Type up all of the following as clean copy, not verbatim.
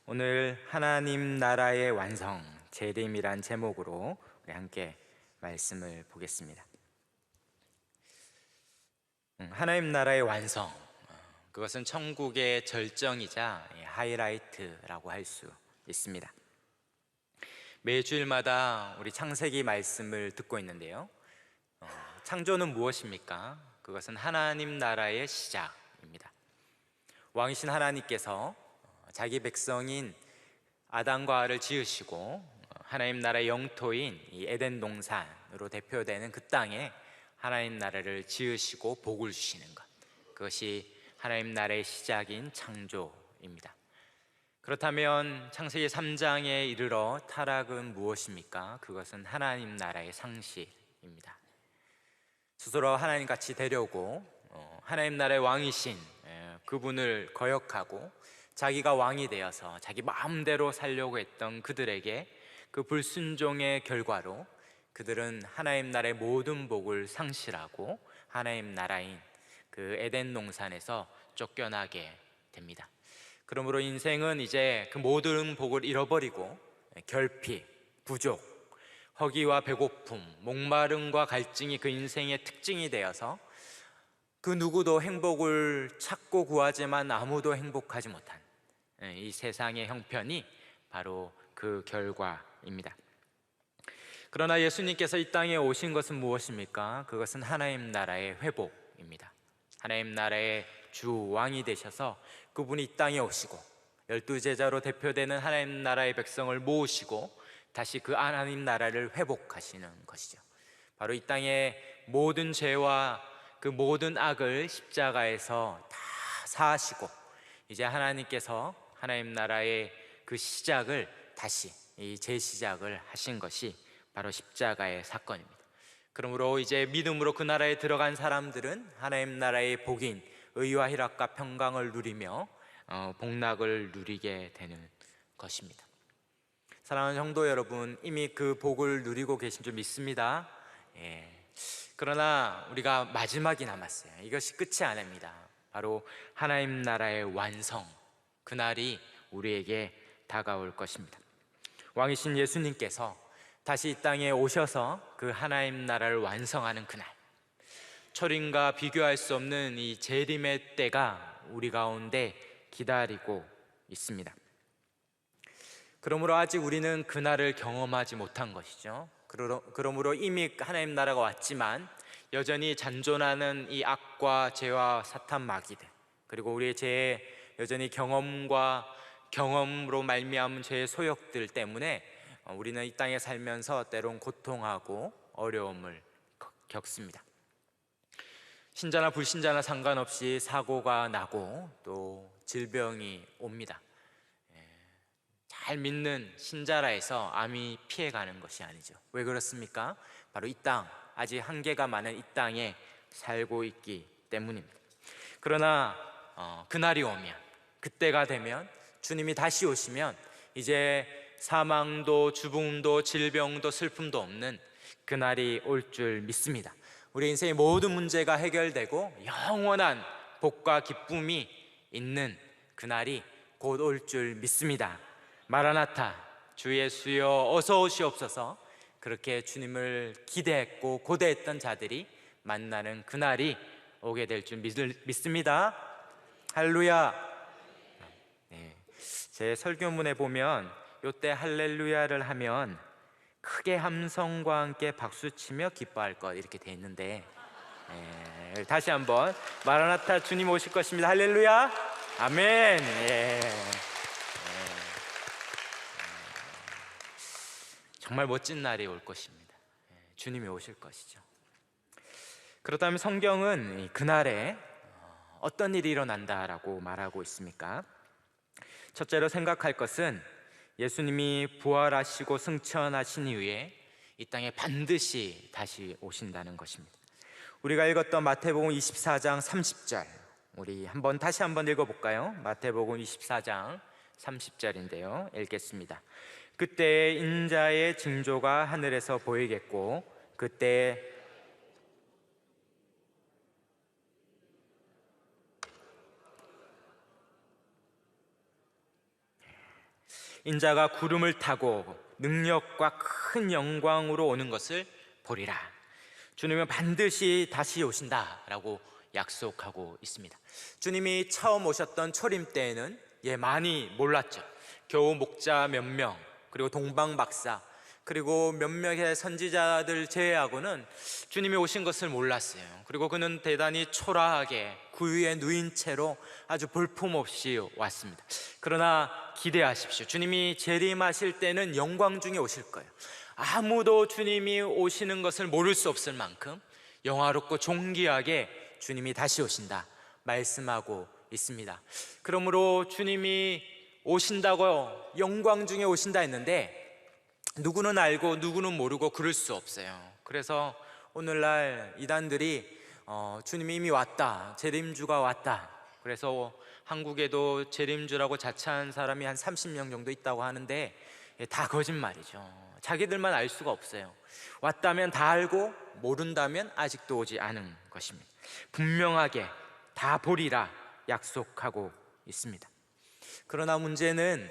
오늘 하나님 나라의 완성, 재림이란 제목으로 우리 함께 말씀을 보겠습니다. 하나님 나라의 완성, 그것은 천국의 절정이자 하이라이트라고 할 수 있습니다. 매주일마다 우리 창세기 말씀을 듣고 있는데요. 창조는 무엇입니까? 그것은 하나님 나라의 시작입니다. 왕이신 하나님께서 자기 백성인 아담과 하와를 지으시고 하나님 나라의 영토인 이 에덴 동산으로 대표되는 그 땅에 하나님 나라를 지으시고 복을 주시는 것, 그것이 하나님 나라의 시작인 창조입니다. 그렇다면 창세기 3장에 이르러 타락은 무엇입니까? 그것은 하나님 나라의 상실입니다. 스스로 하나님같이 되려고 하나님 나라의 왕이신 그분을 거역하고 자기가 왕이 되어서 자기 마음대로 살려고 했던 그들에게 그 불순종의 결과로 그들은 하나님 나라의 모든 복을 상실하고 하나님 나라인 그 에덴 동산에서 쫓겨나게 됩니다. 그러므로 인생은 이제 그 모든 복을 잃어버리고 결핍, 부족, 허기와 배고픔, 목마름과 갈증이 그 인생의 특징이 되어서 그 누구도 행복을 찾고 구하지만 아무도 행복하지 못한 이 세상의 형편이 바로 그 결과입니다. 그러나 예수님께서 이 땅에 오신 것은 무엇입니까? 그것은 하나님 나라의 회복입니다. 하나님 나라의 주 왕이 되셔서 그분이 이 땅에 오시고 12제자로 대표되는 하나님 나라의 백성을 모으시고 다시 그 하나님 나라를 회복하시는 것이죠. 바로 이 땅의 모든 죄와 그 모든 악을 십자가에서 다 사하시고 이제 하나님께서 하나님 나라의 그 시작을 다시 재시작을 하신 것이 바로 십자가의 사건입니다. 그러므로 이제 믿음으로 그 나라에 들어간 사람들은 하나님 나라의 복인 의와 희락과 평강을 누리며 복락을 누리게 되는 것입니다. 사랑하는 성도 여러분, 이미 그 복을 누리고 계신 줄 믿습니다. 그러나 우리가 마지막이 남았어요. 이것이 끝이 아닙니다. 바로 하나님 나라의 완성, 그날이 우리에게 다가올 것입니다. 왕이신 예수님께서 다시 이 땅에 오셔서 그 하나님 나라를 완성하는 그날, 초림과 비교할 수 없는 이 재림의 때가 우리 가운데 기다리고 있습니다. 그러므로 아직 우리는 그날을 경험하지 못한 것이죠. 그러므로 이미 하나님 나라가 왔지만 여전히 잔존하는 이 악과 죄와 사탄 마귀들, 그리고 우리의 죄의 여전히 경험으로 말미암은 죄의 소욕들 때문에 우리는 이 땅에 살면서 때론 고통하고 어려움을 겪습니다. 신자나 불신자나 상관없이 사고가 나고 또 질병이 옵니다. 잘 믿는 신자라 해서 암이 피해가는 것이 아니죠. 왜 그렇습니까? 바로 이 땅, 아직 한계가 많은 이 땅에 살고 있기 때문입니다. 그러나 그날이 오면, 그때가 되면, 주님이 다시 오시면 이제 사망도 죽음도 질병도 슬픔도 없는 그날이 올 줄 믿습니다. 우리 인생의 모든 문제가 해결되고 영원한 복과 기쁨이 있는 그날이 곧 올 줄 믿습니다. 마라나타, 주 예수여 어서 오시옵소서. 그렇게 주님을 기대했고 고대했던 자들이 만나는 그날이 오게 될 줄 믿습니다. 할렐루야. 제 설교문에 보면 요때 할렐루야를 하면 크게 함성과 함께 박수치며 기뻐할 것 이렇게 돼 있는데, 다시 한번 마라나타, 주님 오실 것입니다. 할렐루야. 아멘. 정말 멋진 날이 올 것입니다. 주님이 오실 것이죠. 그렇다면 성경은 그날에 어떤 일이 일어난다라고 말하고 있습니까? 첫째로 생각할 것은 예수님이 부활하시고 승천하신 이후에 이 땅에 반드시 다시 오신다는 것입니다. 우리가 읽었던 마태복음 24장 30절, 우리 다시 한번 읽어볼까요? 마태복음 24장 30절인데요 읽겠습니다. 그때 인자의 징조가 하늘에서 보이겠고 그때 인자가 구름을 타고 능력과 큰 영광으로 오는 것을 보리라. 주님은 반드시 다시 오신다라고 약속하고 있습니다. 주님이 처음 오셨던 초림 때에는 많이 몰랐죠. 겨우 목자 몇 명, 그리고 동방 박사, 그리고 몇몇의 선지자들 제외하고는 주님이 오신 것을 몰랐어요. 그리고 그는 대단히 초라하게 구유에 누인 채로 아주 볼품없이 왔습니다. 그러나 기대하십시오. 주님이 재림하실 때는 영광 중에 오실 거예요. 아무도 주님이 오시는 것을 모를 수 없을 만큼 영화롭고 존귀하게 주님이 다시 오신다 말씀하고 있습니다. 그러므로 주님이 오신다고, 영광 중에 오신다 했는데 누구는 알고 누구는 모르고 그럴 수 없어요. 그래서 오늘날 이단들이 주님이 이미 왔다, 재림주가 왔다, 그래서 한국에도 재림주라고 자처한 사람이 한 30명 정도 있다고 하는데 다 거짓말이죠. 자기들만 알 수가 없어요. 왔다면 다 알고 모른다면 아직도 오지 않은 것입니다. 분명하게 다 보리라 약속하고 있습니다. 그러나 문제는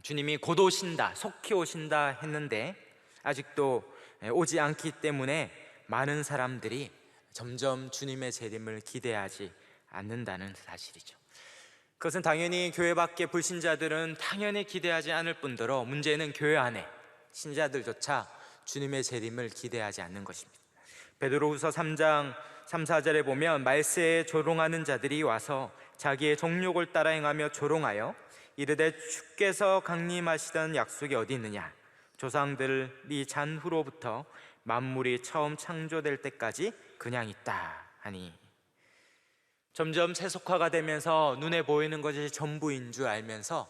주님이 곧 오신다, 속히 오신다 했는데 아직도 오지 않기 때문에 많은 사람들이 점점 주님의 재림을 기대하지 않는다는 사실이죠. 그것은 당연히 교회 밖의 불신자들은 당연히 기대하지 않을 뿐더러 문제는 교회 안에 신자들조차 주님의 재림을 기대하지 않는 것입니다. 베드로후서 3장 3, 4절에 보면 말세에 조롱하는 자들이 와서 자기의 정욕을 따라 행하며 조롱하여 이르되 주께서 강림하시던 약속이 어디 있느냐, 조상들이 잔후로부터 만물이 처음 창조될 때까지 그냥 있다 하니. 점점 세속화가 되면서 눈에 보이는 것이 전부인 줄 알면서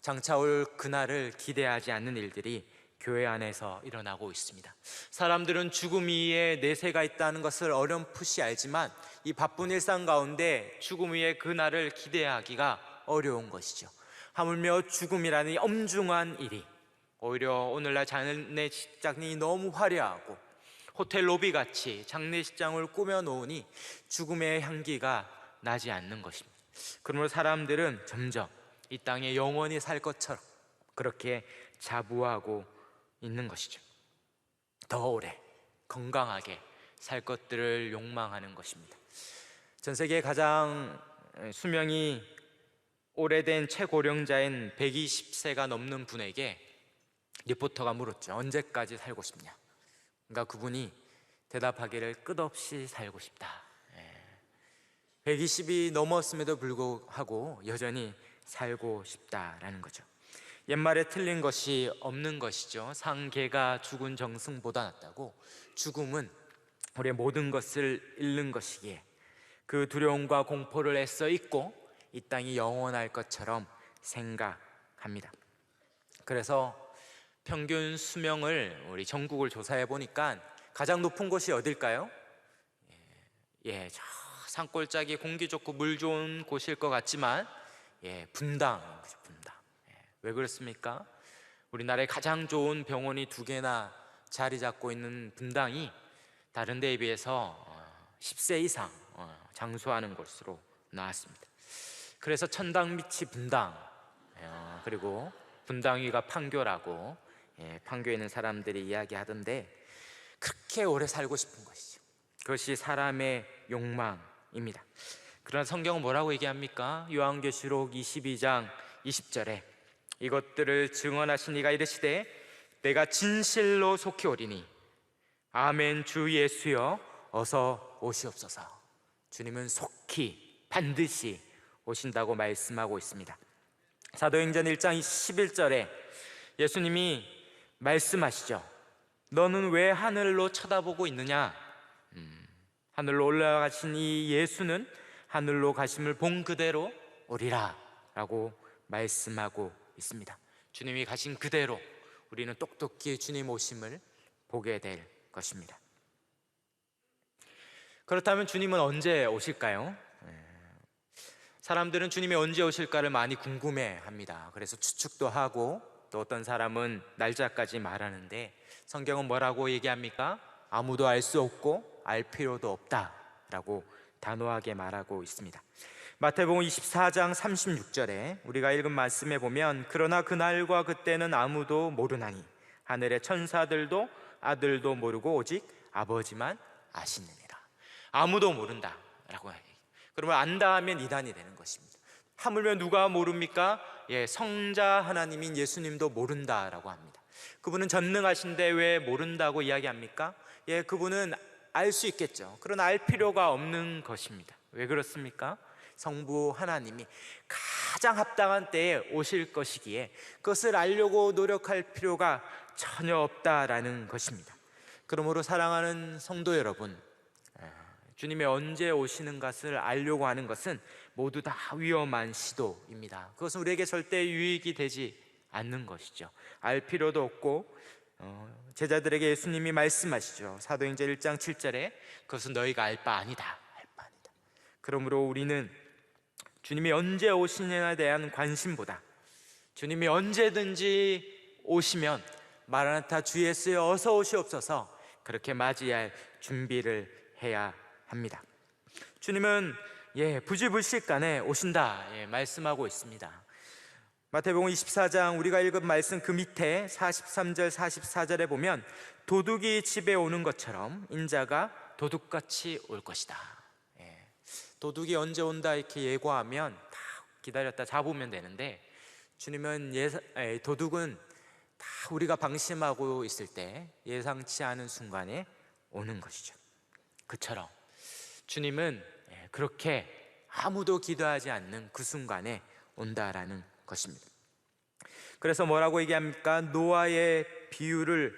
장차 올 그날을 기대하지 않는 일들이 교회 안에서 일어나고 있습니다. 사람들은 죽음 위에 내세가 있다는 것을 어렴풋이 알지만 이 바쁜 일상 가운데 죽음 위에 그날을 기대하기가 어려운 것이죠. 하물며 죽음이라는 이 엄중한 일이 오히려 오늘날 장례식장이 너무 화려하고 호텔 로비같이 장례식장을 꾸며놓으니 죽음의 향기가 나지 않는 것입니다. 그러므로 사람들은 점점 이 땅에 영원히 살 것처럼 그렇게 자부하고 있는 것이죠. 더 오래 건강하게 살 것들을 욕망하는 것입니다. 전 세계 가장 수명이 오래된 최고령자인 120세가 넘는 분에게 리포터가 물었죠. 언제까지 살고 싶냐? 그러니까 그분이 대답하기를 끝없이 살고 싶다. 120이 넘었음에도 불구하고 여전히 살고 싶다라는 거죠. 옛말에 틀린 것이 없는 것이죠. 상계가 죽은 정승보다 낫다고. 죽음은 우리의 모든 것을 잃는 것이기에 그 두려움과 공포를 애써 잊고 이 땅이 영원할 것처럼 생각합니다. 그래서 평균 수명을 우리 전국을 조사해 보니까 가장 높은 곳이 어딜까요? 저 산골짜기 공기 좋고 물 좋은 곳일 것 같지만 분당이죠. 분당. 왜 그렇습니까? 우리나라에 가장 좋은 병원이 2개나 자리 잡고 있는 분당이 다른 데에 비해서 10세 이상 장수하는 곳으로 나왔습니다. 그래서 천당빛이 분당, 그리고 분당위가 판교라고 판교에 있는 사람들이 이야기하던데, 그렇게 오래 살고 싶은 것이죠. 그것이 사람의 욕망입니다. 그러나 성경은 뭐라고 얘기합니까? 요한계시록 22장 20절에 이것들을 증언하신 이가 이르시되 내가 진실로 속히 오리니 아멘. 주 예수여 어서 오시옵소서. 주님은 속히 반드시 오신다고 말씀하고 있습니다. 사도행전 1장 11절에 예수님이 말씀하시죠. 너는 왜 하늘로 쳐다보고 있느냐? 하늘로 올라가신 이 예수는 하늘로 가심을 본 그대로 오리라 라고 말씀하고 있습니다. 주님이 가신 그대로 우리는 똑똑히 주님 오심을 보게 될 것입니다. 그렇다면 주님은 언제 오실까요? 사람들은 주님이 언제 오실까를 많이 궁금해합니다. 그래서 추측도 하고 또 어떤 사람은 날짜까지 말하는데 성경은 뭐라고 얘기합니까? 아무도 알 수 없고 알 필요도 없다라고 단호하게 말하고 있습니다. 마태복음 24장 36절에 우리가 읽은 말씀에 보면 그러나 그날과 그때는 아무도 모르나니 하늘의 천사들도 아들도 모르고 오직 아버지만 아시느니라. 아무도 모른다라고 해요. 그러면 안다 하면 이단이 되는 것입니다. 하물며 누가 모릅니까? 성자 하나님인 예수님도 모른다라고 합니다. 그분은 전능하신데 왜 모른다고 이야기합니까? 그분은 알 수 있겠죠. 그러나 알 필요가 없는 것입니다. 왜 그렇습니까? 성부 하나님이 가장 합당한 때에 오실 것이기에 그것을 알려고 노력할 필요가 전혀 없다라는 것입니다. 그러므로 사랑하는 성도 여러분, 주님이 언제 오시는 것을 알려고 하는 것은 모두 다 위험한 시도입니다. 그것은 우리에게 절대 유익이 되지 않는 것이죠. 알 필요도 없고 제자들에게 예수님이 말씀하시죠. 사도행전 1장 7절에 그것은 너희가 알 바 아니다. 그러므로 우리는 주님이 언제 오시냐에 대한 관심보다 주님이 언제든지 오시면 마라나타 주 예수여 어서 오시옵소서 그렇게 맞이할 준비를 해야 합니다. 주님은 부지불식간에 오신다 말씀하고 있습니다. 마태복음 24장 우리가 읽은 말씀 그 밑에 43절 44절에 보면 도둑이 집에 오는 것처럼 인자가 도둑같이 올 것이다. 도둑이 언제 온다 이렇게 예고하면 다 기다렸다 잡으면 되는데 주님은 도둑은 다 우리가 방심하고 있을 때 예상치 않은 순간에 오는 것이죠. 그처럼 주님은 그렇게 아무도 기도하지 않는 그 순간에 온다라는 것입니다. 그래서 뭐라고 얘기합니까? 노아의 비유를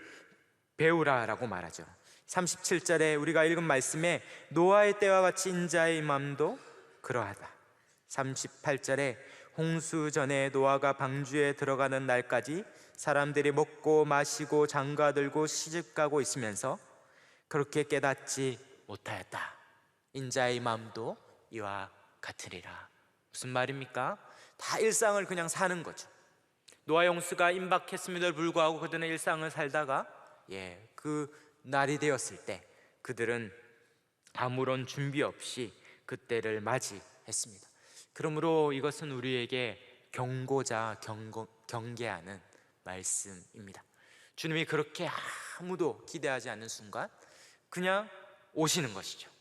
배우라라고 말하죠. 37절에 우리가 읽은 말씀에 노아의 때와 같이 인자의 임함도 그러하다. 38절에 홍수 전에 노아가 방주에 들어가는 날까지 사람들이 먹고 마시고 장가들고 시집가고 있으면서 그렇게 깨닫지 못하였다. 인자의 임함도 이와 같으리라. 무슨 말입니까? 다 일상을 그냥 사는 거죠. 노아 홍수가 임박했음에도 불구하고 그들은 일상을 살다가 그 날이 되었을 때 그들은 아무런 준비 없이 그때를 맞이했습니다. 그러므로 이것은 우리에게 경고자 경계하는 말씀입니다. 주님이 그렇게 아무도 기대하지 않는 순간 그냥 오시는 것이죠.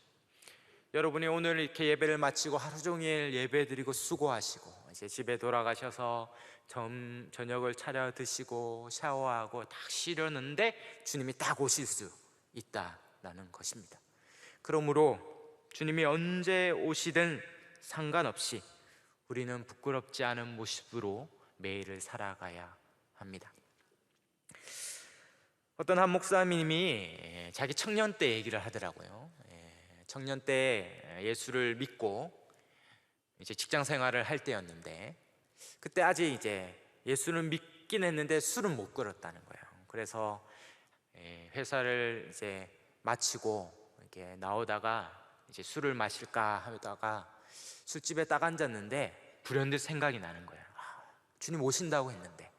여러분이 오늘 이렇게 예배를 마치고 하루 종일 예배 드리고 수고하시고 이제 집에 돌아가셔서 저녁을 차려 드시고 샤워하고 딱 쉬려는데 주님이 딱 오실 수 있다라는 것입니다. 그러므로 주님이 언제 오시든 상관없이 우리는 부끄럽지 않은 모습으로 매일을 살아가야 합니다. 어떤 한 목사님이 자기 청년 때 얘기를 하더라고요. 청년 때 예수를 믿고 이제 직장 생활을 할 때였는데 그때 아직 이제 예수를 믿긴 했는데 술은 못 끊었다는 거예요. 그래서 회사를 이제 마치고 이렇게 나오다가 이제 술을 마실까 하다가 술집에 딱 앉았는데 불현듯 생각이 나는 거예요. 주님 오신다고 했는데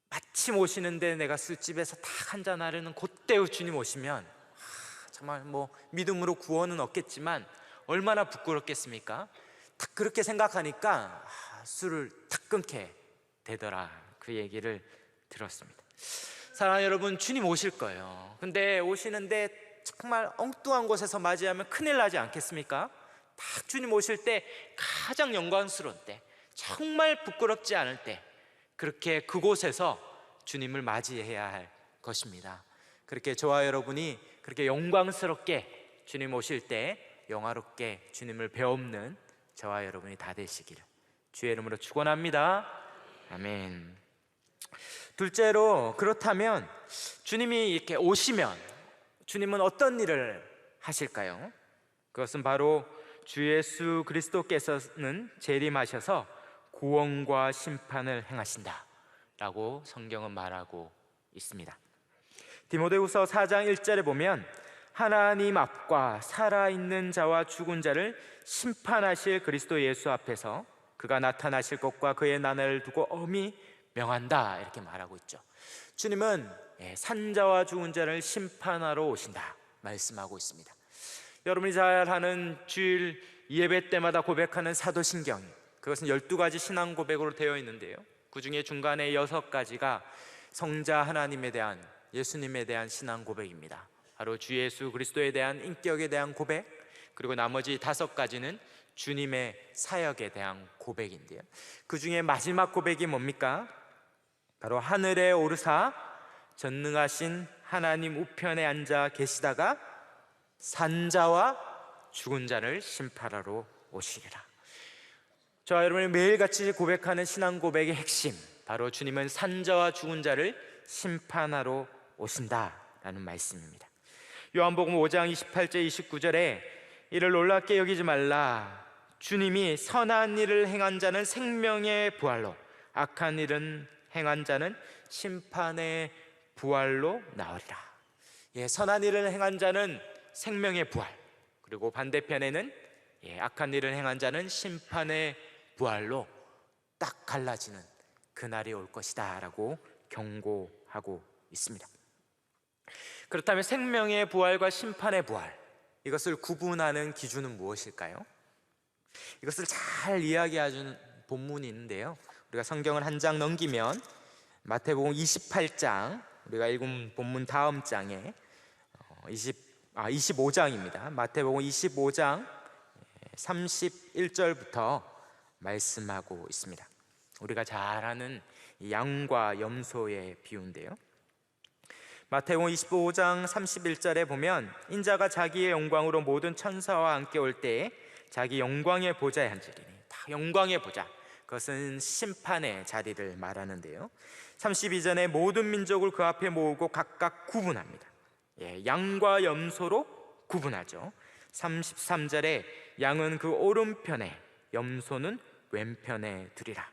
마침 오시는데 내가 술집에서 딱 한잔 하려는 그때 주님 오시면 정말 믿음으로 구원은 얻겠지만 얼마나 부끄럽겠습니까? 딱 그렇게 생각하니까 술을 탁 끊게 되더라. 그 얘기를 들었습니다. 사랑하는 여러분, 주님 오실 거예요. 근데 오시는데 정말 엉뚱한 곳에서 맞이하면 큰일 나지 않겠습니까? 딱 주님 오실 때 가장 영광스러운 때, 정말 부끄럽지 않을 때 그렇게 그곳에서 주님을 맞이해야 할 것입니다. 그렇게 저와 여러분이 그렇게 영광스럽게 주님 오실 때 영화롭게 주님을 배움는 저와 여러분이 다 되시기를 주의 이름으로 축원합니다. 아멘. 둘째로, 그렇다면 주님이 이렇게 오시면 주님은 어떤 일을 하실까요? 그것은 바로 주 예수 그리스도께서는 재림하셔서 구원과 심판을 행하신다 라고 성경은 말하고 있습니다. 디모데후서 4장 1절에 보면 하나님 앞과 살아있는 자와 죽은 자를 심판하실 그리스도 예수 앞에서 그가 나타나실 것과 그의 나날을 두고 엄히 명한다 이렇게 말하고 있죠. 주님은 산자와 죽은 자를 심판하러 오신다 말씀하고 있습니다. 여러분이 잘 아는 주일 예배 때마다 고백하는 사도신경, 그것은 12가지 신앙 고백으로 되어 있는데요, 그 중에 중간에 6가지가 성자 하나님에 대한, 예수님에 대한 신앙 고백입니다. 바로 주 예수 그리스도에 대한 인격에 대한 고백, 그리고 나머지 5가지는 주님의 사역에 대한 고백인데요, 그 중에 마지막 고백이 뭡니까? 바로 하늘에 오르사 전능하신 하나님 우편에 앉아 계시다가 산자와 죽은 자를 심판하러 오시리라. 저와 여러분이 매일같이 고백하는 신앙 고백의 핵심, 바로 주님은 산자와 죽은 자를 심판하러 오신다라는 말씀입니다. 요한복음 5장 28절 29절에 이를 놀랍게 여기지 말라, 주님이 선한 일을 행한 자는 생명의 부활로, 악한 일은 행한 자는 심판의 부활로 나오리라. 선한 일을 행한 자는 생명의 부활, 그리고 반대편에는 악한 일을 행한 자는 심판의 부활로 딱 갈라지는 그날이 올 것이다 라고 경고하고 있습니다. 그렇다면 생명의 부활과 심판의 부활, 이것을 구분하는 기준은 무엇일까요? 이것을 잘 이야기해주는 본문이 있는데요, 우리가 성경을 한 장 넘기면 마태복음 28장, 우리가 읽은 본문 다음 장에 25장입니다. 마태복음 25장 31절부터 말씀하고 있습니다. 우리가 잘 아는 양과 염소의 비유인데요, 마태복음 25장 31절에 보면 인자가 자기의 영광으로 모든 천사와 함께 올 때에 자기 영광의 보좌에 앉으리니, 다 영광의 보좌, 그것은 심판의 자리를 말하는데요, 32절에 모든 민족을 그 앞에 모으고 각각 구분합니다. 양과 염소로 구분하죠. 33절에 양은 그 오른편에, 염소는 왼편에 두리라.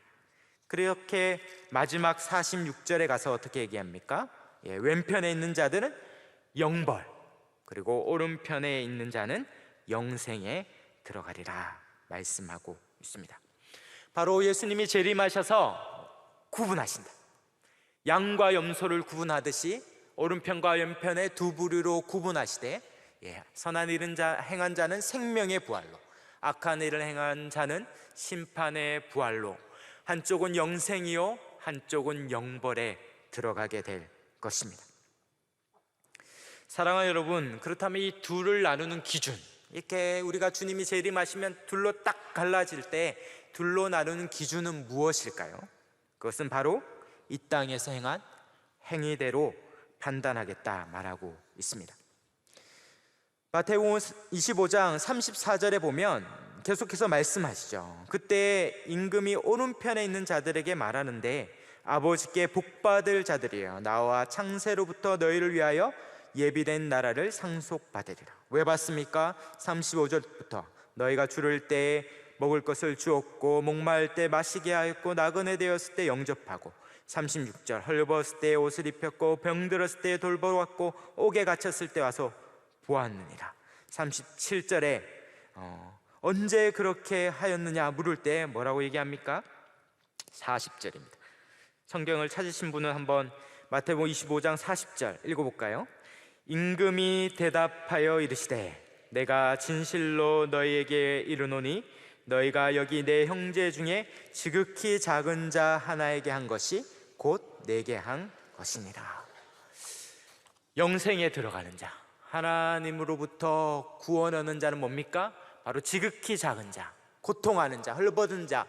그렇게 마지막 46절에 가서 어떻게 얘기합니까? 왼편에 있는 자들은 영벌, 그리고 오른편에 있는 자는 영생에 들어가리라 말씀하고 있습니다. 바로 예수님이 재림하셔서 구분하신다. 양과 염소를 구분하듯이 오른편과 왼편의 두 부류로 구분하시되, 선한 일을 행한 자는 생명의 부활로, 악한 일을 행한 자는 심판의 부활로, 한쪽은 영생이요 한쪽은 영벌에 들어가게 될 것입니다. 사랑하는 여러분, 그렇다면 이 둘을 나누는 기준, 이렇게 우리가 주님이 재림하시면 둘로 딱 갈라질 때 둘로 나누는 기준은 무엇일까요? 그것은 바로 이 땅에서 행한 행위대로 판단하겠다 말하고 있습니다. 마태복음 25장 34절에 보면 계속해서 말씀하시죠. 그때 임금이 오른편에 있는 자들에게 말하는데 아버지께 복받을 자들이여 나와 창세로부터 너희를 위하여 예비된 나라를 상속받으리라. 왜 받습니까? 35절부터 너희가 주를 때에 먹을 것을 주었고 목마를 때 마시게 하였고 나그네 되었을 때 영접하고, 36절 헐벗을 때 옷을 입혔고 병들었을 때 돌보았고 옥에 갇혔을 때 와서 보았느니라. 37절에 언제 그렇게 하였느냐 물을 때 뭐라고 얘기합니까? 40절입니다. 성경을 찾으신 분은 한번 마태복음 25장 40절 읽어볼까요? 임금이 대답하여 이르시되 내가 진실로 너희에게 이르노니 너희가 여기 내 형제 중에 지극히 작은 자 하나에게 한 것이 곧 내게 한 것이니라. 영생에 들어가는 자, 하나님으로부터 구원 얻는 자는 뭡니까? 바로 지극히 작은 자, 고통하는 자, 헐벗은 자,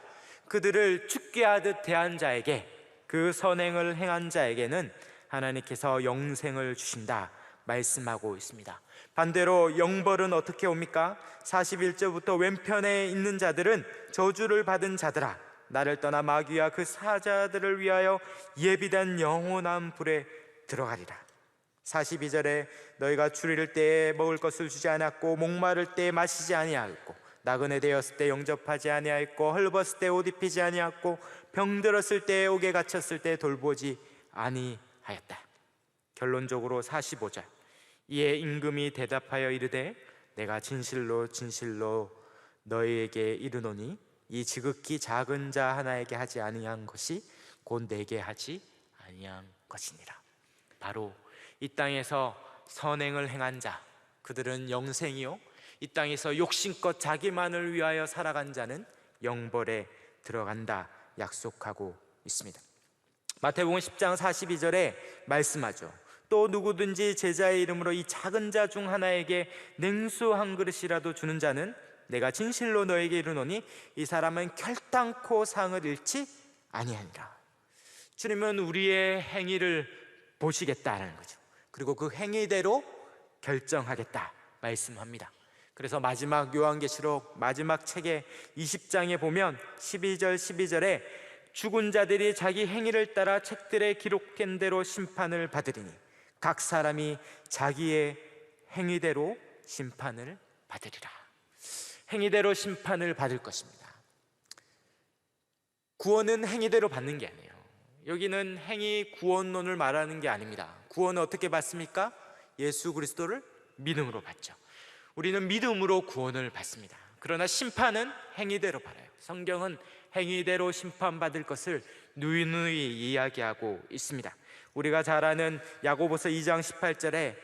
그들을 죽게 하듯 대한 자에게, 그 선행을 행한 자에게는 하나님께서 영생을 주신다 말씀하고 있습니다. 반대로 영벌은 어떻게 옵니까? 41절부터 왼편에 있는 자들은 저주를 받은 자들아 나를 떠나 마귀와 그 사자들을 위하여 예비된 영원한 불에 들어가리라. 42절에 너희가 줄일 때에 먹을 것을 주지 않았고 목마를 때에 마시지 아니하였고 나그네 되었을 때 영접하지 아니하였고 헐벗을 때 옷 입히지 아니하였고 병들었을 때 옥에 갇혔을 때 돌보지 아니하였다. 결론적으로 45절 이에 임금이 대답하여 이르되 내가 진실로 진실로 너희에게 이르노니 이 지극히 작은 자 하나에게 하지 아니한 것이 곧 내게 하지 아니한 것이니라. 바로 이 땅에서 선행을 행한 자, 그들은 영생이요 이 땅에서 욕심껏 자기만을 위하여 살아간 자는 영벌에 들어간다 약속하고 있습니다. 마태복음 10장 42절에 말씀하죠. 또 누구든지 제자의 이름으로 이 작은 자 중 하나에게 냉수 한 그릇이라도 주는 자는 내가 진실로 너에게 이르노니 이 사람은 결단코 상을 잃지 아니하니라. 주님은 우리의 행위를 보시겠다라는 거죠. 그리고 그 행위대로 결정하겠다 말씀합니다. 그래서 마지막 요한계시록 마지막 책의 20장에 보면 12절에 죽은 자들이 자기 행위를 따라 책들에 기록된 대로 심판을 받으리니 각 사람이 자기의 행위대로 심판을 받으리라. 행위대로 심판을 받을 것입니다. 구원은 행위대로 받는 게 아니에요. 여기는 행위 구원론을 말하는 게 아닙니다. 구원은 어떻게 받습니까? 예수 그리스도를 믿음으로 받죠. 우리는 믿음으로 구원을 받습니다. 그러나 심판은 행위대로 받아요. 성경은 행위대로 심판받을 것을 누누이 이야기하고 있습니다. 우리가 잘 아는 야고보서 2장 18절에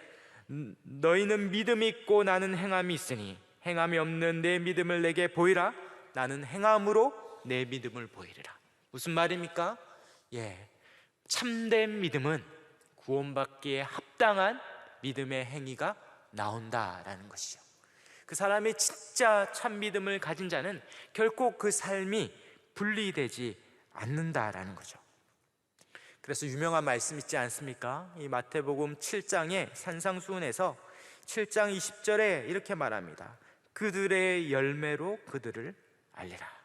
너희는 믿음이 있고 나는 행함이 있으니 행함이 없는 내 믿음을 내게 보이라. 나는 행함으로 내 믿음을 보이리라. 무슨 말입니까? 참된 믿음은 구원받기에 합당한 믿음의 행위가 나온다라는 것이죠. 그 사람이 진짜 참 믿음을 가진 자는 결코 그 삶이 분리되지 않는다라는 거죠. 그래서 유명한 말씀 있지 않습니까? 이 마태복음 7장의 산상수훈에서 7장 20절에 이렇게 말합니다. 그들의 열매로 그들을 알리라.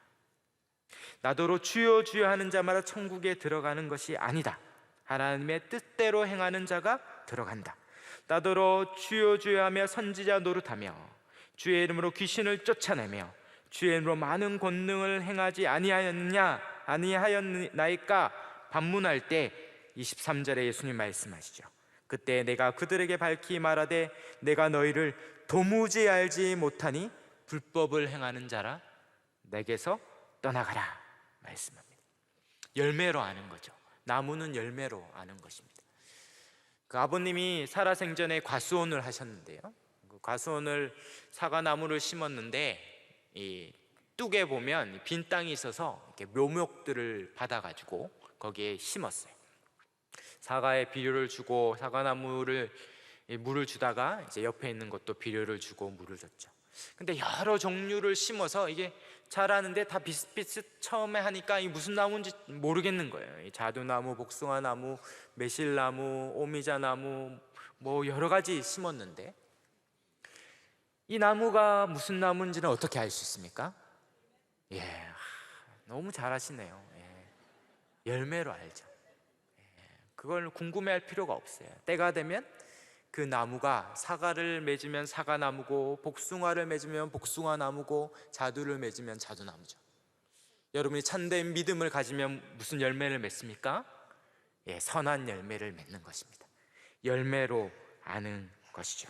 나더러 주여 주여 하는 자마다 천국에 들어가는 것이 아니다. 하나님의 뜻대로 행하는 자가 들어간다. 나더러 주여 주여 하며 선지자 노릇하며 주의 이름으로 귀신을 쫓아내며 주의 이름으로 많은 권능을 행하지 아니하였나이까 반문할 때 23절에 예수님 말씀하시죠. 그때 내가 그들에게 밝히 말하되 내가 너희를 도무지 알지 못하니 불법을 행하는 자라 내게서 떠나가라 말씀합니다. 열매로 아는 거죠. 나무는 열매로 아는 것입니다. 그 아버님이 살아생전에 과수원을 하셨는데요, 그 과수원을 사과나무를 심었는데 이 뚝에 보면 빈 땅이 있어서 이렇게 묘목들을 받아가지고 거기에 심었어요. 사과에 비료를 주고 사과나무를 물을 주다가 이제 옆에 있는 것도 비료를 주고 물을 줬죠. 근데 여러 종류를 심어서 이게 자라는데 다 비슷비슷 처음에 하니까 이 무슨 나무인지 모르겠는 거예요. 이 자두나무, 복숭아나무, 매실나무, 오미자나무 뭐 여러 가지 심었는데 이 나무가 무슨 나무인지는 어떻게 알 수 있습니까? 너무 잘하시네요. 열매로 알죠. 그걸 궁금해할 필요가 없어요. 때가 되면 그 나무가 사과를 맺으면 사과나무고 복숭아를 맺으면 복숭아나무고 자두를 맺으면 자두나무죠. 여러분이 참된 믿음을 가지면 무슨 열매를 맺습니까? 선한 열매를 맺는 것입니다. 열매로 아는 것이죠.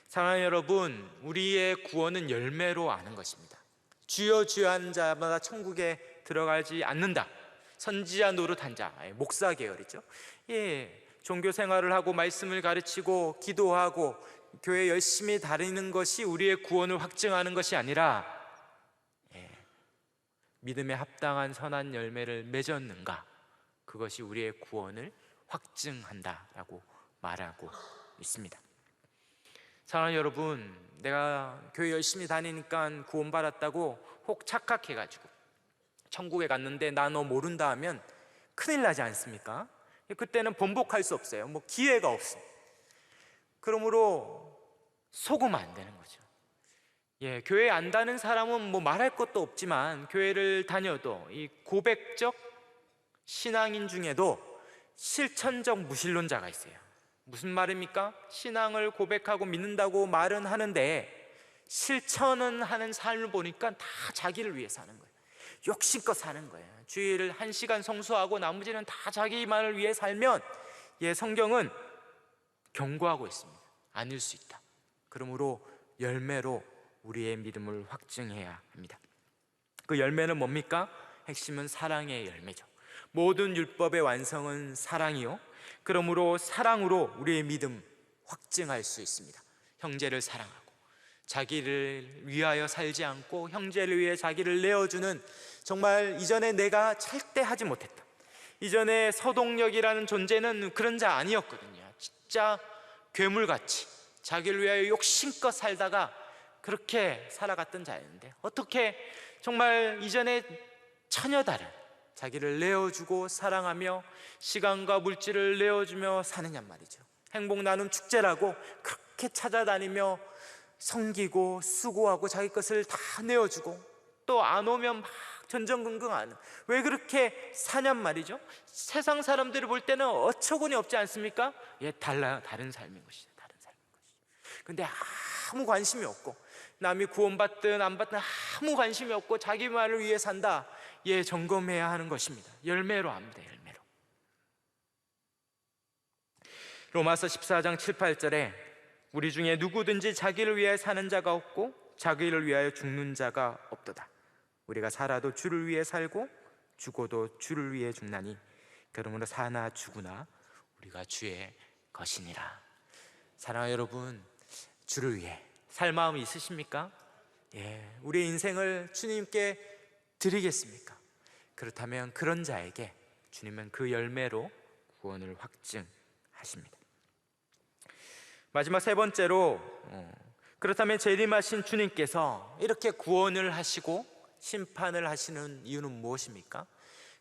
사랑하는 여러분, 우리의 구원은 열매로 아는 것입니다. 주여 주여 하는 자마다 천국에 들어가지 않는다. 선지자 노릇한 자, 목사 계열이죠. 종교 생활을 하고 말씀을 가르치고 기도하고 교회 열심히 다니는 것이 우리의 구원을 확증하는 것이 아니라 믿음에 합당한 선한 열매를 맺었는가, 그것이 우리의 구원을 확증한다라고 말하고 있습니다. 사랑하는 여러분, 내가 교회 열심히 다니니까 구원받았다고 혹 착각해가지고 천국에 갔는데 나 너 모른다 하면 큰일 나지 않습니까? 그때는 번복할 수 없어요. 기회가 없어요. 그러므로 속으면 안 되는 거죠. 교회 안 다니는 사람은 말할 것도 없지만 교회를 다녀도 이 고백적 신앙인 중에도 실천적 무신론자가 있어요. 무슨 말입니까? 신앙을 고백하고 믿는다고 말은 하는데 실천은 하는 삶을 보니까 다 자기를 위해 사는 거예요. 욕심껏 사는 거예요. 주일을 1시간 성수하고 나머지는 다 자기만을 위해 살면 성경은 경고하고 있습니다. 아닐 수 있다. 그러므로 열매로 우리의 믿음을 확증해야 합니다. 그 열매는 뭡니까? 핵심은 사랑의 열매죠. 모든 율법의 완성은 사랑이요, 그러므로 사랑으로 우리의 믿음 확증할 수 있습니다. 형제를 사랑하고 자기를 위하여 살지 않고 형제를 위해 자기를 내어주는, 정말 이전에 내가 절대 하지 못했다, 이전에 서동력이라는 존재는 그런 자 아니었거든요. 진짜 괴물같이 자기를 위하여 욕심껏 살다가 그렇게 살아갔던 자였는데, 어떻게 정말 이전에 전혀 다른 자기를 내어주고 사랑하며 시간과 물질을 내어주며 사느냐 말이죠. 행복 나눔 축제라고 그렇게 찾아다니며 섬기고 수고하고 자기 것을 다 내어주고, 또 안 오면 막 전전긍긍하는, 왜 그렇게 사냔 말이죠. 세상 사람들이 볼 때는 어처구니 없지 않습니까? 달라요. 다른 삶인 것이죠. 다른 삶인 것이죠. 근데 아무 관심이 없고, 남이 구원받든 안 받든 아무 관심이 없고 자기만을 위해 산다. 점검해야 하는 것입니다. 열매로 합니다. 열매로. 로마서 14장 7, 8절에 우리 중에 누구든지 자기를 위하여 사는 자가 없고 자기를 위하여 죽는 자가 없도다. 우리가 살아도 주를 위해 살고 죽어도 주를 위해 죽나니 그러므로 사나 죽으나 우리가 주의 것이니라. 사랑하는 여러분, 주를 위해 살 마음 있으십니까? 우리의 인생을 주님께 드리겠습니까? 그렇다면 그런 자에게 주님은 그 열매로 구원을 확증하십니다. 마지막 세 번째로, 그렇다면 재림하신 주님께서 이렇게 구원을 하시고 심판을 하시는 이유는 무엇입니까?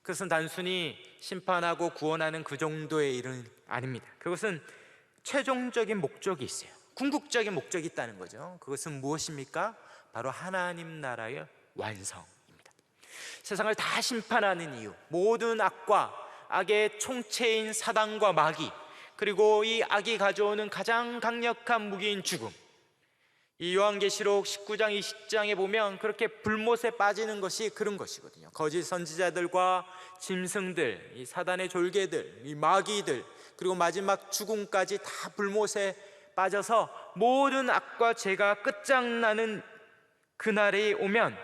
그것은 단순히 심판하고 구원하는 그 정도의 일은 아닙니다. 그것은 최종적인 목적이 있어요. 궁극적인 목적이 있다는 거죠. 그것은 무엇입니까? 바로 하나님 나라의 완성입니다. 세상을 다 심판하는 이유, 모든 악과 악의 총체인 사단과 마귀, 그리고 이 악이 가져오는 가장 강력한 무기인 죽음, 이 요한계시록 19장 20장에 보면 그렇게 불못에 빠지는 것이 그런 것이거든요. 거짓 선지자들과 짐승들, 이 사단의 졸개들, 이 마귀들, 그리고 마지막 죽음까지 다 불못에 빠져서 모든 악과 죄가 끝장나는 그날이 오면,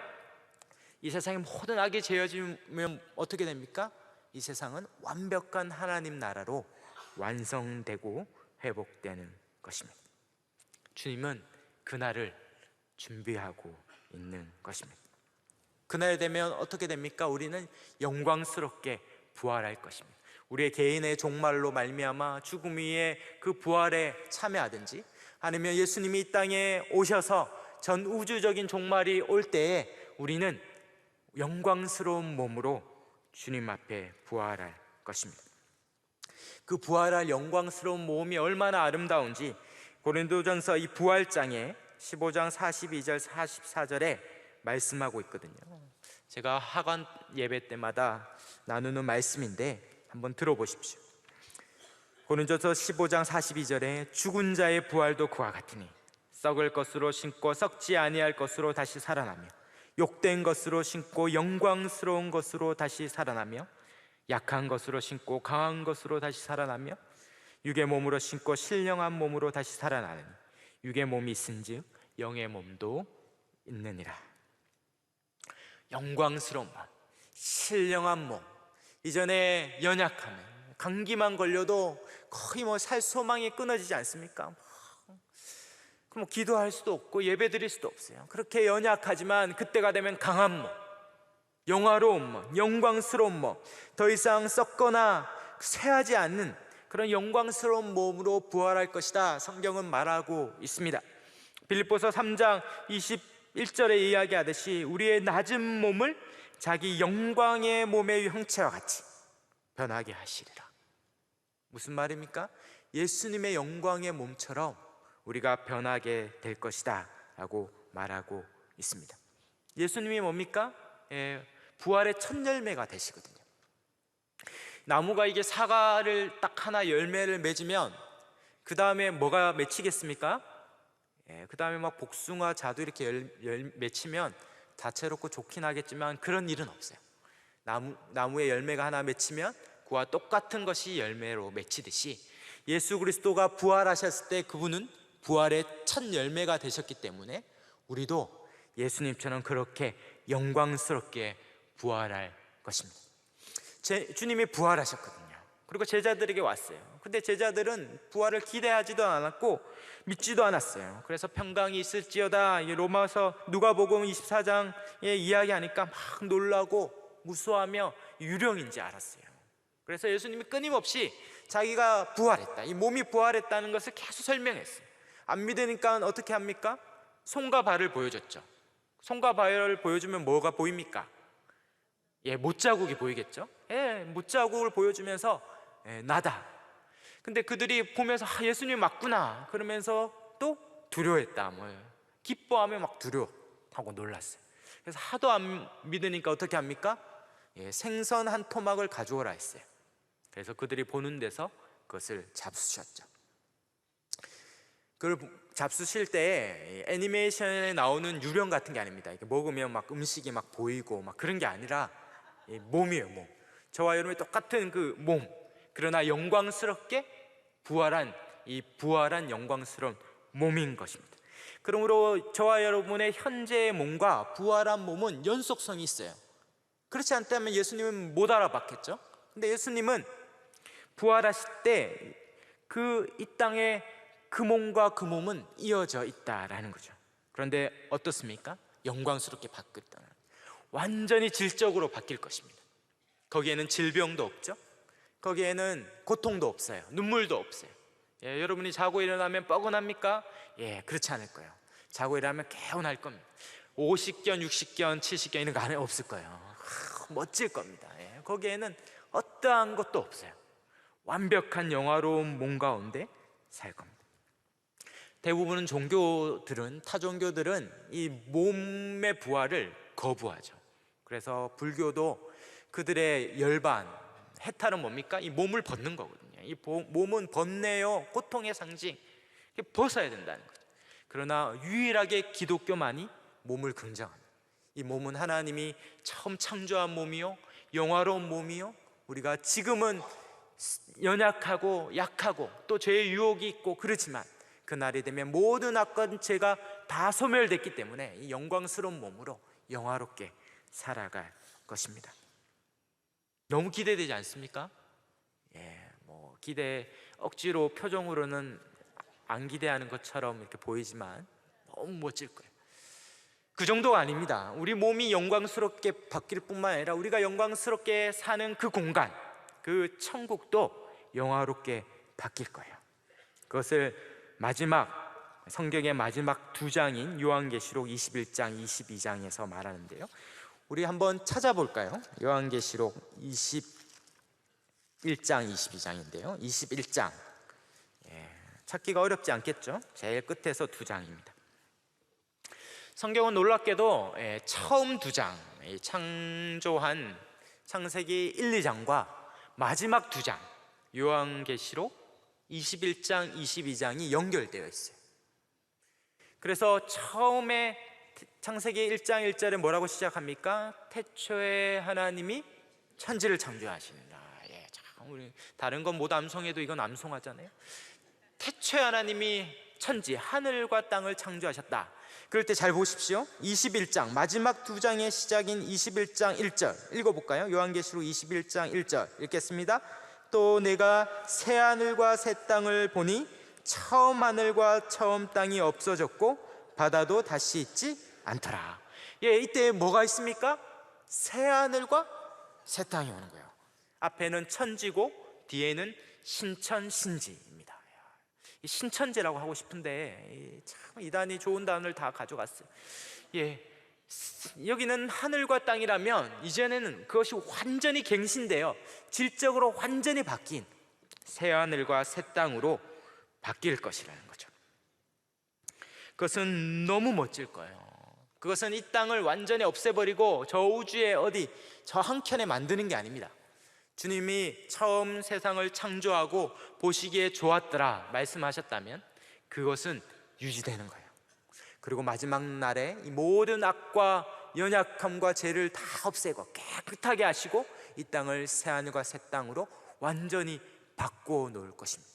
이 세상의 모든 악이 제어지면 어떻게 됩니까? 이 세상은 완벽한 하나님 나라로 완성되고 회복되는 것입니다. 주님은 그날을 준비하고 있는 것입니다. 그날 되면 어떻게 됩니까? 우리는 영광스럽게 부활할 것입니다. 우리의 개인의 종말로 말미암아 죽음 위에 그 부활에 참여하든지, 아니면 예수님이 이 땅에 오셔서 전 우주적인 종말이 올 때에 우리는 영광스러운 몸으로 주님 앞에 부활할 것입니다. 그 부활할 영광스러운 몸이 얼마나 아름다운지 고린도전서 이 부활장에 15장 42절 44절에 말씀하고 있거든요. 제가 하관 예배 때마다 나누는 말씀인데 한번 들어보십시오. 고린도전서 15장 42절에 죽은 자의 부활도 그와 같으니 썩을 것으로 신고 썩지 아니할 것으로 다시 살아나며 욕된 것으로 신고 영광스러운 것으로 다시 살아나며 약한 것으로 신고 강한 것으로 다시 살아나며 육의 몸으로 신고 신령한 몸으로 다시 살아나는, 육의 몸이 있은즉 영의 몸도 있느니라. 영광스러운 몸, 신령한 몸. 이전에 연약하면 감기만 걸려도 거의 살 소망이 끊어지지 않습니까? 기도할 수도 없고 예배 드릴 수도 없어요. 그렇게 연약하지만 그때가 되면 강한 몸, 영화로운 몸, 영광스러운 몸, 더 이상 썩거나 쇠하지 않는 그런 영광스러운 몸으로 부활할 것이다, 성경은 말하고 있습니다. 빌립보서 3장 21절에 이야기하듯이 우리의 낮은 몸을 자기 영광의 몸의 형체와 같이 변하게 하시리라. 무슨 말입니까? 예수님의 영광의 몸처럼 우리가 변하게 될 것이다 라고 말하고 있습니다. 예수님이 뭡니까? 부활의 첫 열매가 되시거든요. 나무가 이게 사과를 딱 하나 열매를 맺으면 그 다음에 뭐가 맺히겠습니까? 그 다음에 막 복숭아, 자두 이렇게 맺히면 다채롭고 좋긴 하겠지만 그런 일은 없어요. 나무의 열매가 하나 맺히면 그와 똑같은 것이 열매로 맺히듯이 예수 그리스도가 부활하셨을 때 그분은 부활의 첫 열매가 되셨기 때문에 우리도 예수님처럼 그렇게 영광스럽게 부활할 것입니다. 주님이 부활하셨거든요. 그리고 제자들에게 왔어요. 근데 제자들은 부활을 기대하지도 않았고 믿지도 않았어요. 그래서 평강이 있을지어다, 이 로마서 누가복음 24장에 이야기하니까 막 놀라고 무수하며 유령인지 알았어요. 그래서 예수님이 끊임없이 자기가 부활했다, 이 몸이 부활했다는 것을 계속 설명했어요. 안 믿으니까 어떻게 합니까? 손과 발을 보여줬죠. 손과 발을 보여주면 뭐가 보입니까? 못자국이 보이겠죠? 못자국을 보여주면서 나다. 근데 그들이 보면서 예수님 맞구나 그러면서 또 두려워했다. 기뻐하며 막 두려워하고 놀랐어요. 그래서 하도 안 믿으니까 어떻게 합니까? 생선 한 토막을 가져오라 했어요. 그래서 그들이 보는 데서 그것을 잡수셨죠. 그걸 잡수실 때 애니메이션에 나오는 유령 같은 게 아닙니다. 이렇게 먹으면 막 음식이 막 보이고 막 그런 게 아니라 몸이에요, 몸. 저와 여러분이 똑같은 그 몸, 그러나 영광스럽게 부활한 영광스러운 몸인 것입니다. 그러므로 저와 여러분의 현재의 몸과 부활한 몸은 연속성이 있어요. 그렇지 않다면 예수님은 못 알아봤겠죠. 근데 예수님은 부활하실 때 이 땅에 그 몸과 그 몸은 이어져 있다라는 거죠. 그런데 어떻습니까? 영광스럽게 바뀌었다. 완전히 질적으로 바뀔 것입니다. 거기에는 질병도 없죠. 거기에는 고통도 없어요. 눈물도 없어요. 여러분이 자고 일어나면 뻐근합니까? 그렇지 않을 거예요. 자고 일어나면 개운할 겁니다. 50견, 60견, 70견 이런 거 안에 없을 거예요. 멋질 겁니다. 거기에는 어떠한 것도 없어요. 완벽한 영화로운 몸 가운데 살 겁니다. 대부분은 타 종교들은 이 몸의 부활을 거부하죠. 그래서 불교도 그들의 열반, 해탈은 뭡니까? 이 몸을 벗는 거거든요. 이 몸은 번뇌요, 고통의 상징, 벗어야 된다는 거죠. 그러나 유일하게 기독교만이 몸을 긍정합니다. 이 몸은 하나님이 처음 창조한 몸이요, 영화로운 몸이요, 우리가 지금은 연약하고 약하고 또 죄의 유혹이 있고 그렇지만 그날이 되면 모든 악과 죄가 다 소멸됐기 때문에 이 영광스러운 몸으로 영화롭게 살아갈 것입니다. 너무 기대되지 않습니까? 억지로 표정으로는 안 기대하는 것처럼 이렇게 보이지만 너무 멋질 거예요. 그 정도가 아닙니다. 우리 몸이 영광스럽게 바뀔 뿐만 아니라 우리가 영광스럽게 사는 그 공간, 그 천국도 영화롭게 바뀔 거예요. 그것을 성경의 마지막 두 장인 요한계시록 21장, 22장에서 말하는데요. 우리 한번 찾아볼까요? 요한계시록 21장, 22장인데요. 21장, 찾기가 어렵지 않겠죠? 제일 끝에서 두 장입니다. 성경은 놀랍게도 처음 두 장, 창조한 창세기 1, 2장과 마지막 두 장, 요한계시록 21장, 22장이 연결되어 있어요. 그래서 처음에 창세기 1장 1절에 뭐라고 시작합니까? 태초에 하나님이 천지를 창조하시니라. 우리 다른 건 못 암송해도 이건 암송하잖아요. 태초에 하나님이 천지, 하늘과 땅을 창조하셨다. 그럴 때 잘 보십시오. 21장 마지막 두 장의 시작인 21장 1절 읽어볼까요? 요한계시록 21장 1절 읽겠습니다. 또 내가 새 하늘과 새 땅을 보니 처음 하늘과 처음 땅이 없어졌고 바다도 다시 있지 않더라. 이때 뭐가 있습니까? 새 하늘과 새 땅이 오는 거예요. 앞에는 천지고 뒤에는 신천신지입니다. 신천지라고 하고 싶은데 참 이단이 좋은 단어를 다 가져갔어요. 여기는 하늘과 땅이라면 이전에는 그것이 완전히 갱신되어 질적으로 완전히 바뀐 새 하늘과 새 땅으로 바뀔 것이라는 거죠. 그것은 너무 멋질 거예요. 그것은 이 땅을 완전히 없애버리고 저 우주의 저 한켠에 만드는 게 아닙니다. 주님이 처음 세상을 창조하고 보시기에 좋았더라 말씀하셨다면 그것은 유지되는 거예요. 그리고 마지막 날에 이 모든 악과 연약함과 죄를 다 없애고 깨끗하게 하시고 이 땅을 새 하늘과 새 땅으로 완전히 바꿔 놓을 것입니다.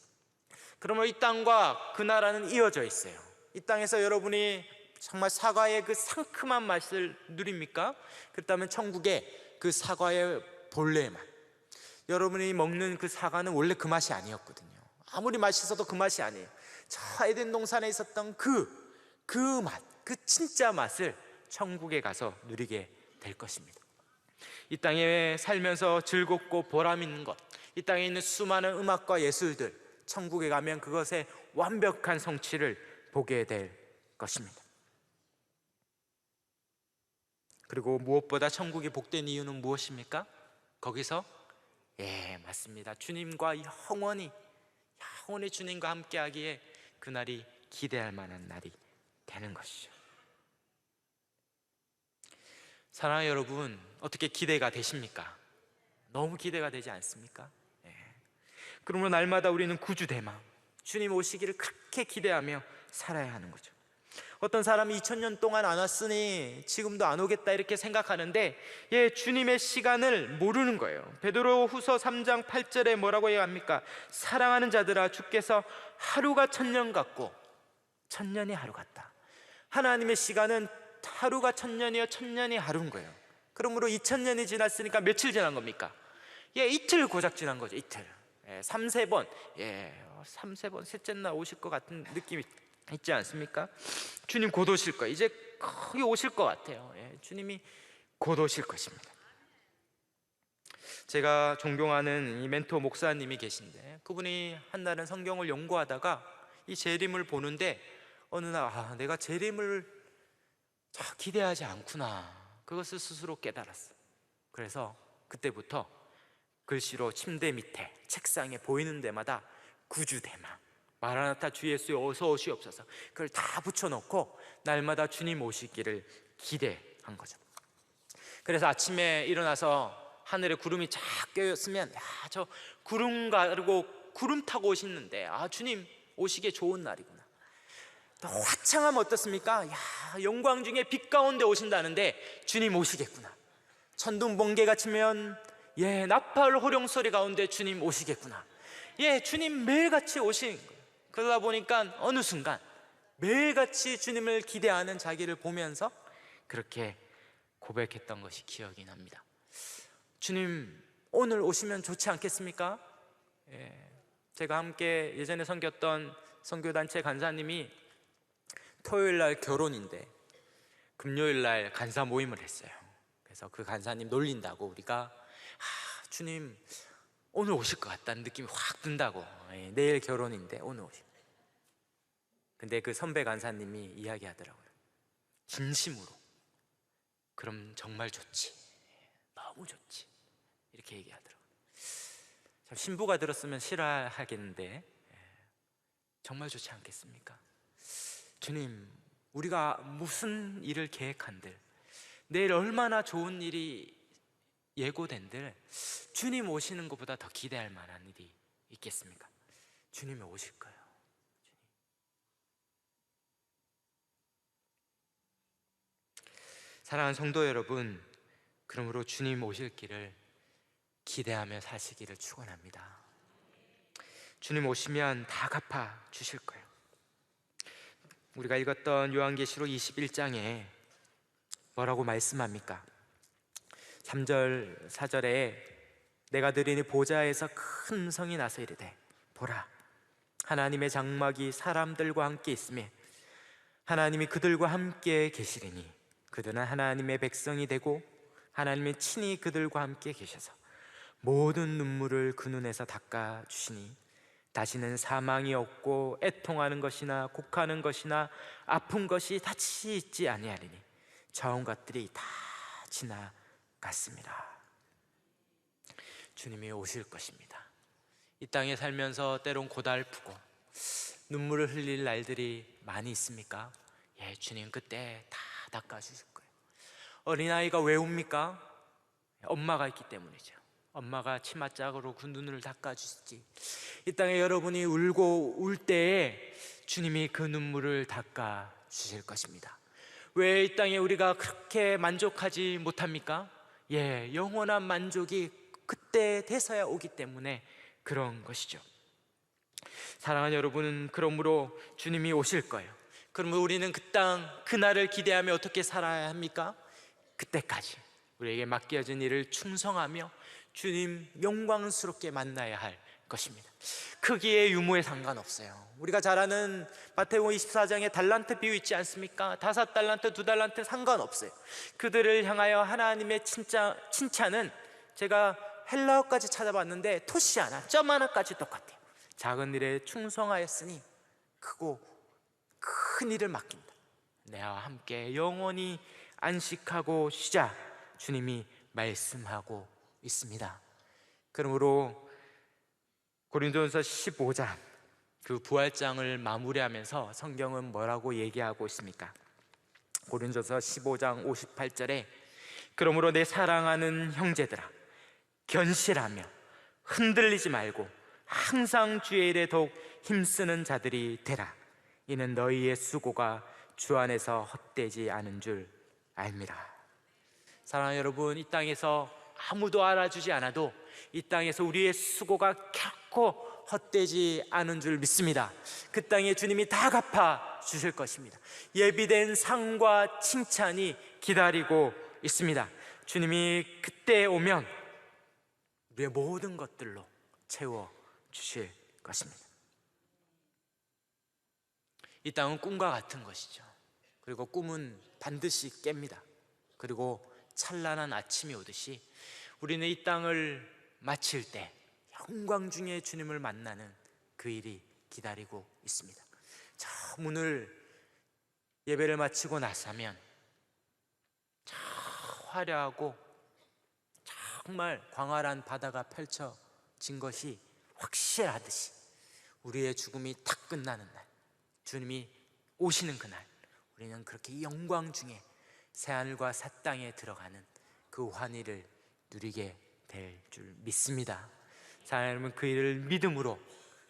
그러므로 이 땅과 그 나라는 이어져 있어요. 이 땅에서 여러분이 정말 사과의 그 상큼한 맛을 누립니까? 그렇다면 천국의 그 사과의 본래 맛, 여러분이 먹는 그 사과는 원래 그 맛이 아니었거든요. 아무리 맛있어도 그 맛이 아니에요. 저 에덴 동산에 있었던 그 맛, 그 진짜 맛을 천국에 가서 누리게 될 것입니다. 이 땅에 살면서 즐겁고 보람 있는 것, 이 땅에 있는 수많은 음악과 예술들, 천국에 가면 그것의 완벽한 성취를 보게 될 것입니다. 그리고 무엇보다 천국이 복된 이유는 무엇입니까? 거기서 맞습니다. 주님과 영원히 주님과 함께하기에 그날이 기대할 만한 날이 되는 것이죠. 사랑하는 여러분, 어떻게 기대가 되십니까? 너무 기대가 되지 않습니까? 그러므로 날마다 우리는 구주 대망, 주님 오시기를 그렇게 기대하며 살아야 하는 거죠. 어떤 사람이 2000년 동안 안 왔으니 지금도 안 오겠다 이렇게 생각하는데 주님의 시간을 모르는 거예요. 베드로 후서 3장 8절에 뭐라고 얘기합니까? 사랑하는 자들아, 주께서 하루가 1000년 같고 1000년이 하루 같다. 하나님의 시간은 하루가 1000년이요 1000년이 하루인 거예요. 그러므로 2000년이 지났으니까 며칠 지난 겁니까? 이틀 고작 지난 거죠. 이틀. 3-4번, 3-4번 셋째 날 오실 것 같은 느낌이 있지 않습니까? 주님 곧 오실 거예요. 이제 거의 오실 것 같아요. 주님이 곧 오실 것입니다. 제가 존경하는 이 멘토 목사님이 계신데, 그분이 한날은 성경을 연구하다가 이 재림을 보는데 어느 날 내가 재림을 기대하지 않구나, 그것을 스스로 깨달았어. 그래서 그때부터 글씨로 침대 밑에 책상에 보이는 데마다 구주 대망, 마라나타 주 예수여 어서 오시옵소서, 그걸 다 붙여놓고 날마다 주님 오시기를 기대한 거죠. 그래서 아침에 일어나서 하늘에 구름이 쫙 껴있으면 저 구름 가르고 구름 타고 오시는데 주님 오시기에 좋은 날이구나. 또 화창하면 어떻습니까? 영광 중에 빛 가운데 오신다는데 주님 오시겠구나. 천둥 번개가 치면 나팔 호령 소리 가운데 주님 오시겠구나. 주님 매일같이 오시는 거예요. 그러다 보니까 어느 순간 매일같이 주님을 기대하는 자기를 보면서 그렇게 고백했던 것이 기억이 납니다. 주님 오늘 오시면 좋지 않겠습니까? 제가 함께 예전에 섬겼던 선교단체 간사님이 토요일날 결혼인데 금요일날 간사 모임을 했어요. 그래서 그 간사님 놀린다고 우리가 주님 오늘 오실 것 같다는 느낌이 확 든다고, 내일 결혼인데 오늘 오실. 근데 그 선배 간사님이 이야기하더라고요. 진심으로 그럼 정말 좋지, 너무 좋지, 이렇게 얘기하더라고요. 참 신부가 들었으면 싫어하겠는데 정말 좋지 않겠습니까? 주님, 우리가 무슨 일을 계획한들, 내일 얼마나 좋은 일이 예고된들 주님 오시는 것보다 더 기대할 만한 일이 있겠습니까? 주님이 오실 거예요. 사랑하는 성도 여러분, 그러므로 주님 오실 길을 기대하며 사시기를 축원합니다. 주님 오시면 다 갚아 주실 거예요. 우리가 읽었던 요한계시록 21장에 뭐라고 말씀합니까? 3절 4절에 내가 들으니 보좌에서 큰 음성이 나서 이르되 보라, 하나님의 장막이 사람들과 함께 있으며 하나님이 그들과 함께 계시리니 그들은 하나님의 백성이 되고 하나님의 친히 그들과 함께 계셔서 모든 눈물을 그 눈에서 닦아 주시니 다시는 사망이 없고 애통하는 것이나 곡하는 것이나 아픈 것이 다시 있지 아니하리니 저온 것들이 다 지나갔습니다. 주님이 오실 것입니다. 이 땅에 살면서 때론 고달프고 눈물을 흘릴 날들이 많이 있습니까? 주님 그때 다 닦아주실 거예요. 어린아이가 왜 웁니까? 엄마가 있기 때문이죠. 엄마가 치맛자국으로 그 눈을 닦아주시지. 이 땅에 여러분이 울고 울 때에 주님이 그 눈물을 닦아주실 것입니다. 왜 이 땅에 우리가 그렇게 만족하지 못합니까? 영원한 만족이 그때 돼서야 오기 때문에 그런 것이죠. 사랑하는 여러분, 그러므로 주님이 오실 거예요. 그러면 우리는 그 땅, 그날을 기대하며 어떻게 살아야 합니까? 그때까지 우리에게 맡겨진 일을 충성하며 주님 영광스럽게 만나야 할 것입니다. 크기의 유무에 상관없어요. 우리가 잘 아는 마태복음 24장에 달란트 비유 있지 않습니까? 5달란트, 2달란트 상관없어요. 그들을 향하여 하나님의 칭찬은 제가 헬라어까지 찾아봤는데 토시 하나, 점 하나까지 똑같아요. 작은 일에 충성하였으니 크고 큰 일을 맡긴다. 내와 함께 영원히 안식하고 쉬자, 주님이 말씀하고 있습니다. 그러므로 고린도전서 15장 그 부활장을 마무리하면서 성경은 뭐라고 얘기하고 있습니까? 고린도전서 15장 58절에 그러므로 내 사랑하는 형제들아, 견실하며 흔들리지 말고 항상 주의 일에 더욱 힘쓰는 자들이 되라. 이는 너희의 수고가 주 안에서 헛되지 않은 줄 알미라. 사랑하는 여러분, 이 땅에서 아무도 알아주지 않아도 이 땅에서 우리의 수고가 결코 헛되지 않은 줄 믿습니다. 그 땅에 주님이 다 갚아 주실 것입니다. 예비된 상과 칭찬이 기다리고 있습니다. 주님이 그때 오면 우리의 모든 것들로 채워 주실 것입니다. 이 땅은 꿈과 같은 것이죠. 그리고 꿈은 반드시 깹니다. 그리고 찬란한 아침이 오듯이 우리는 이 땅을 마칠 때 영광 중에 주님을 만나는 그 일이 기다리고 있습니다. 저 문을 예배를 마치고 나서면 저 화려하고 정말 광활한 바다가 펼쳐진 것이 확실하듯이 우리의 죽음이 탁 끝나는 날, 주님이 오시는 그날, 우리는 그렇게 영광 중에 새하늘과 새 땅에 들어가는 그 환희를 누리게 될 줄 믿습니다. 사랑하는 여러분, 그 일을 믿음으로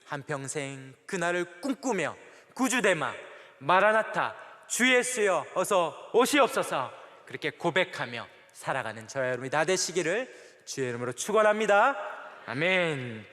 한평생 그날을 꿈꾸며 구주대마 마라나타 주 예수여 어서 오시옵소서 그렇게 고백하며 살아가는 저와 여러분이 다 되시기를 주의 이름으로 축원합니다. 아멘.